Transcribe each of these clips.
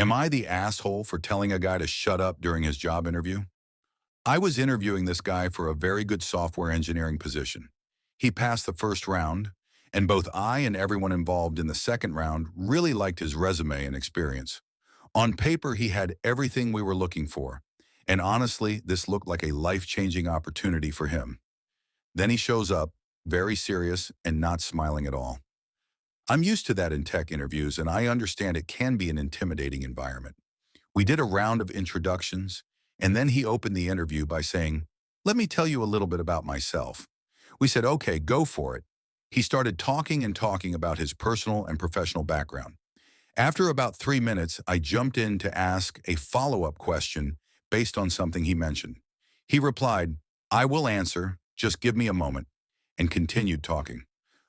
Am I the asshole for telling a guy to shut up during his job interview? I was interviewing this guy for a very good software engineering position. He passed the first round, and both I and everyone involved in the second round really liked his resume and experience. On paper, he had everything we were looking for, and honestly, this looked like a life-changing opportunity for him. Then he shows up, very serious and not smiling at all. I'm used to that in tech interviews, and I understand it can be an intimidating environment. We did a round of introductions, and then he opened the interview by saying, "Let me tell you a little bit about myself." We said, "Okay, go for it." He started talking and talking about his personal and professional background. After about 3 minutes, I jumped in to ask a follow-up question based on something he mentioned. He replied, "I will answer, just give me a moment," and continued talking.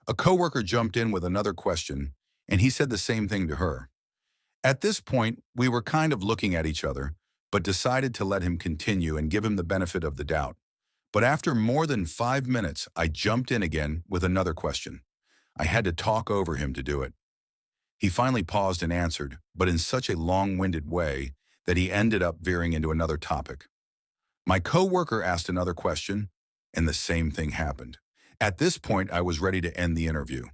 A coworker jumped in with another question, and he said the same thing to her. At this point, we were kind of looking at each other, but decided to let him continue and give him the benefit of the doubt. But after more than 5 minutes, I jumped in again with another question. I had to talk over him to do it. He finally paused and answered, but in such a long-winded way that he ended up veering into another topic. My coworker asked another question, and the same thing happened. At this point, I was ready to end the interview.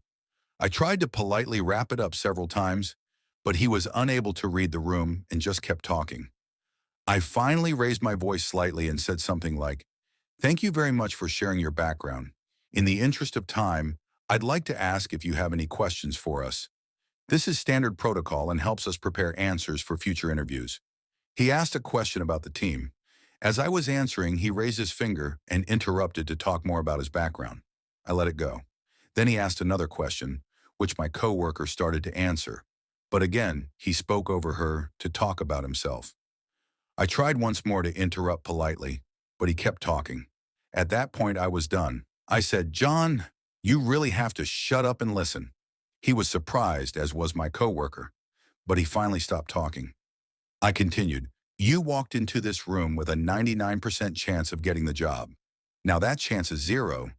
I tried to politely wrap it up several times, but he was unable to read the room and just kept talking. I finally raised my voice slightly and said something like, "Thank you very much for sharing your background. In the interest of time, I'd like to ask if you have any questions for us. This is standard protocol and helps us prepare answers for future interviews." He asked a question about the team. As I was answering, he raised his finger and interrupted to talk more about his background. I let it go. Then he asked another question, which my coworker started to answer. But again, he spoke over her to talk about himself. I tried once more to interrupt politely, but he kept talking. At that point, I was done. I said, "John, you really have to shut up and listen." He was surprised, as was my coworker, but he finally stopped talking. I continued, "You walked into this room with a 99% chance of getting the job. Now that chance is zero.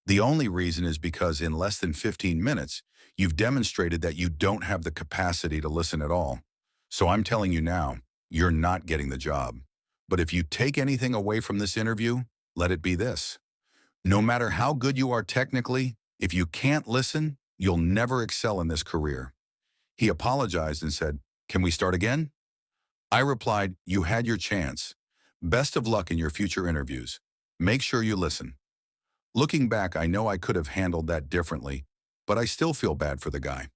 The only reason is because in less than 15 minutes, you've demonstrated that you don't have the capacity to listen at all. So I'm telling you now, you're not getting the job. But if you take anything away from this interview, let it be this. No matter how good you are technically, if you can't listen, you'll never excel in this career." He apologized and said, "Can we start again?" I replied, "You had your chance. Best of luck in your future interviews. Make sure you listen." Looking back, I know I could have handled that differently, but I still feel bad for the guy.